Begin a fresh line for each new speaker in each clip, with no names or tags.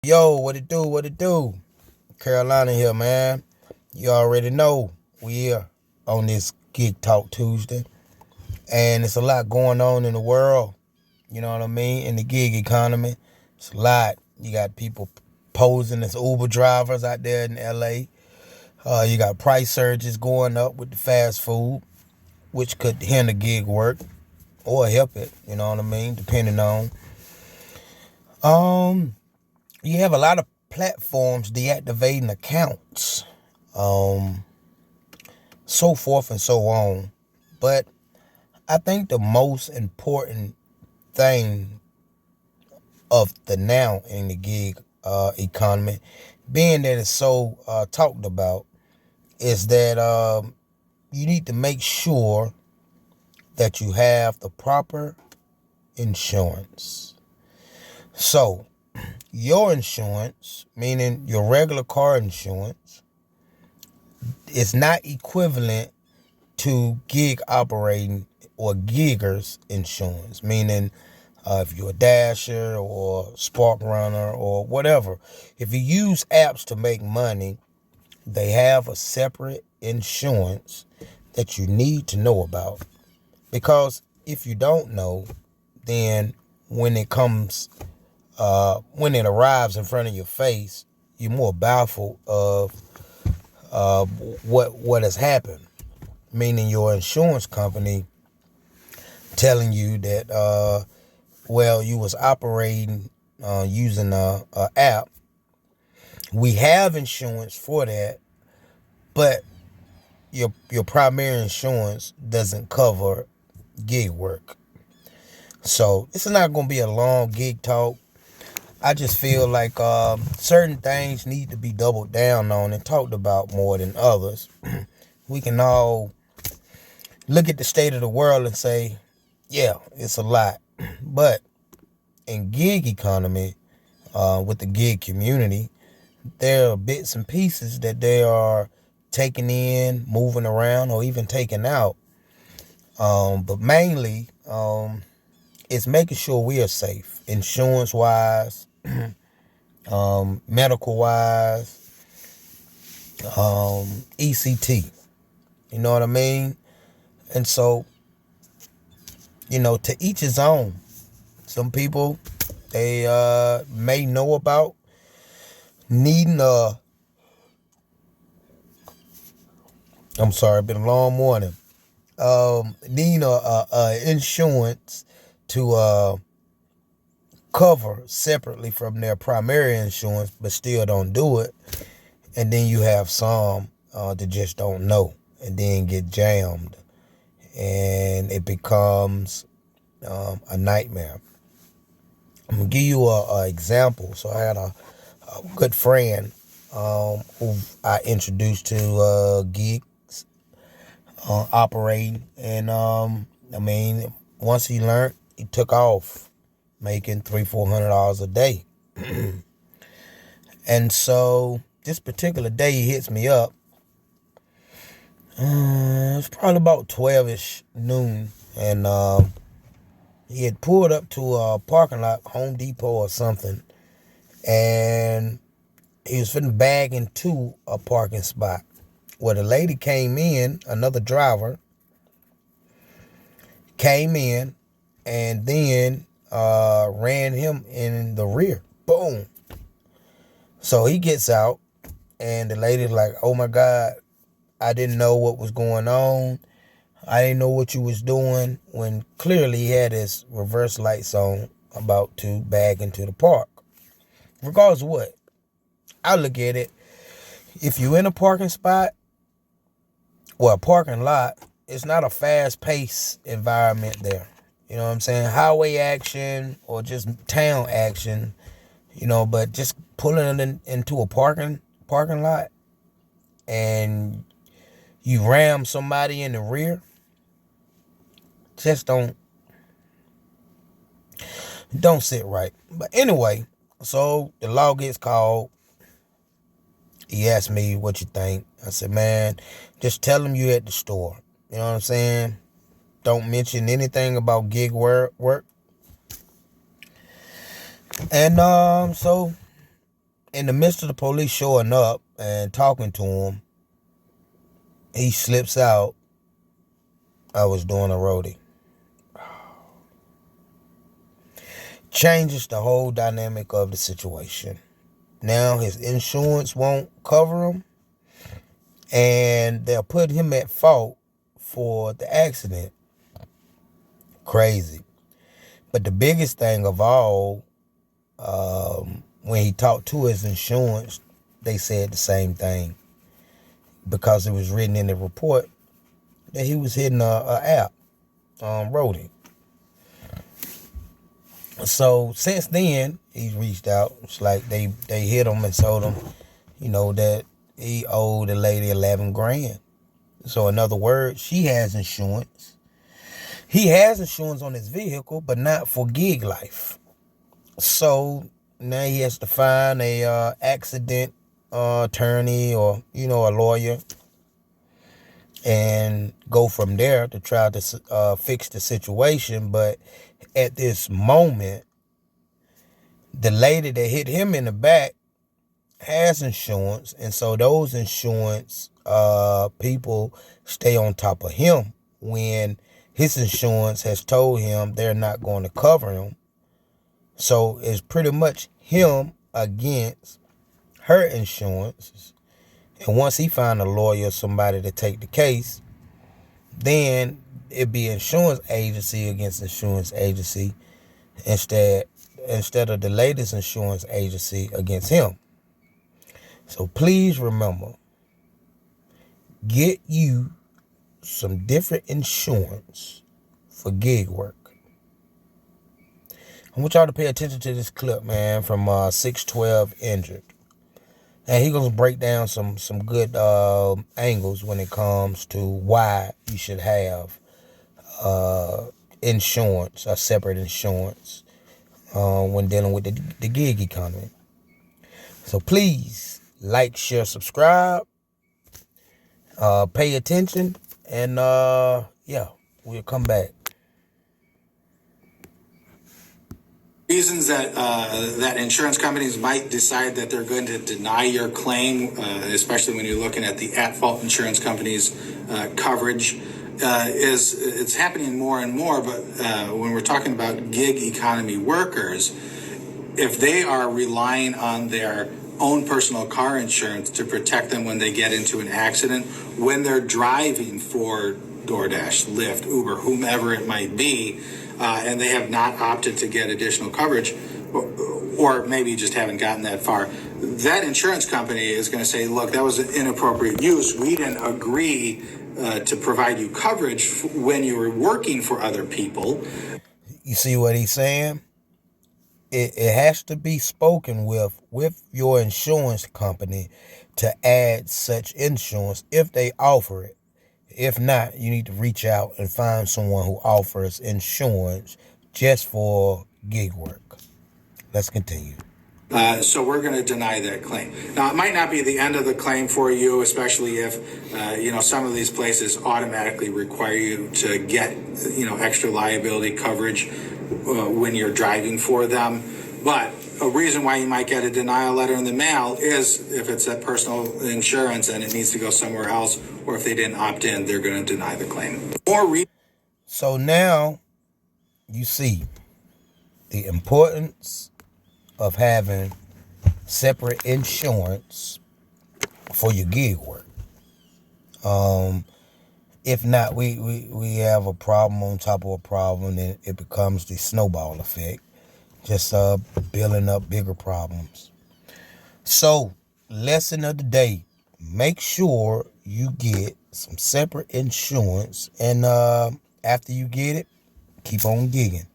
Yo, what it do? What it do? Carolina here, man. You already know we here on this Gig Talk Tuesday. And it's a lot going on in the world. You know what I mean? In the gig economy. It's a lot. You got people posing as Uber drivers out there in LA. You got price surges going up with the fast food, which could hinder gig work or help it, you know what I mean, depending on. Um you have a lot of platforms deactivating accounts, um, so forth and so on. But I think the most important thing of the now in the gig economy, being that it's so talked about, is that you need to make sure that you have the proper insurance. So, your insurance, meaning your regular car insurance, is not equivalent to gig operating or giggers insurance, meaning if you're a dasher or spark runner or whatever. If you use apps to make money, they have a separate insurance that you need to know about. Because if you don't know, then when it comes, when it arrives in front of your face, you're more baffled of what has happened. Meaning your insurance company telling you that you was operating using a app. We have insurance for that, but your primary insurance doesn't cover gig work. So this is not going to be a long gig talk. I just feel like certain things need to be doubled down on and talked about more than others. We can all look at the state of the world and say, yeah, it's a lot. But in gig economy, with the gig community, there are bits and pieces that they are taking in, moving around, or even taking out. But mainly, it's making sure we are safe, insurance wise, medical wise, ECT. You know what I mean? And so, to each his own. Some people, they may know about needing I'm sorry, it's been a long morning. Needing a insurance to cover separately from their primary insurance, but still don't do it. And then you have some that just don't know and then get jammed. And it becomes a nightmare. I'm going to give you a example. So I had a good friend who I introduced to gigs operating. And once he learned, he took off making $300-400 a day. And so this particular day he hits me up. It's probably about 12ish noon. And he had pulled up to a parking lot, Home Depot or something. And he was finna bag into a parking spot. Well, the lady came in, another driver, came in and then ran him in the rear. Boom. So he gets out and the lady's like, oh my God, I didn't know what was going on. I didn't know what you was doing, when clearly he had his reverse lights on about to bag into the park. Regardless of what, I look at it, if you in a parking spot or a parking lot, it's not a fast-paced environment there. You know what I'm saying? Highway action or just town action, but just pulling it into a parking lot and you ram somebody in the rear, just don't sit right. But anyway, so the law gets called. He asked me, what you think? I said, man, just tell him you at the store. You know what I'm saying? Don't mention anything about gig work. And so in the midst of the police showing up and talking to him, he slips out, "I was doing a roadie." Changes the whole dynamic of the situation. Now his insurance won't cover him, and they'll put him at fault for the accident. Crazy. But the biggest thing of all, when he talked to his insurance, they said the same thing, because it was written in the report that he was hitting a app, roadie. So since then, he's reached out. It's like they hit him and told him, that he owed the lady 11 grand. So in other words, she has insurance. He has insurance on his vehicle, but not for gig life. So now he has to find a accident attorney, or a lawyer, and go from there to try to fix the situation. But at this moment, the lady that hit him in the back has insurance, and so those insurance people stay on top of him when his insurance has told him they're not going to cover him. So it's pretty much him against her insurance. And once he find a lawyer, somebody to take the case, then it'd be insurance agency against insurance agency instead of the latest insurance agency against him. So please remember, get you some different insurance for gig work. I want y'all to pay attention to this clip, man, from 612 Injured. And he gonna break down some good angles when it comes to why you should have insurance, a separate insurance, when dealing with the gig economy. So please like, share, subscribe, pay attention, and we'll come back.
Reasons that insurance companies might decide that they're going to deny your claim, especially when you're looking at the at-fault insurance companies' coverage, is it's happening more and more. But when we're talking about gig economy workers, if they are relying on their own personal car insurance to protect them when they get into an accident, when they're driving for DoorDash, Lyft, Uber, whomever it might be, and they have not opted to get additional coverage, or maybe just haven't gotten that far, that insurance company is going to say, look, that was an inappropriate use. We didn't agree to provide you coverage when you were working for other people.
You see what he's saying? It has to be spoken with your insurance company to add such insurance if they offer it. If not, you need to reach out and find someone who offers insurance just for gig work. Let's continue.
So we're going to deny that claim. Now, it might not be the end of the claim for you, especially if, some of these places automatically require you to get, extra liability coverage when you're driving for them. But a reason why you might get a denial letter in the mail is if it's that personal insurance and it needs to go somewhere else, or if they didn't opt in, they're going to deny the claim.
So now you see the importance of having separate insurance for your gig work. If not, we have a problem on top of a problem, and it becomes the snowball effect, just building up bigger problems. So, lesson of the day, make sure you get some separate insurance, and after you get it, keep on gigging.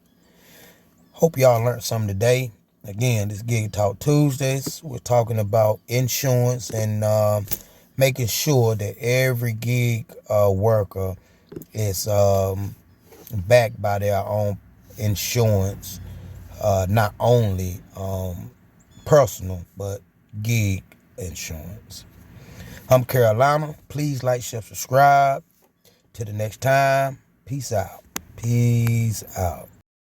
Hope y'all learned something today. Again, this Gig Talk Tuesdays, we're talking about insurance and making sure that every gig worker is backed by their own insurance, not only personal, but gig insurance. I'm Carolina. Please like, share, subscribe. Till the next time, peace out. Peace out.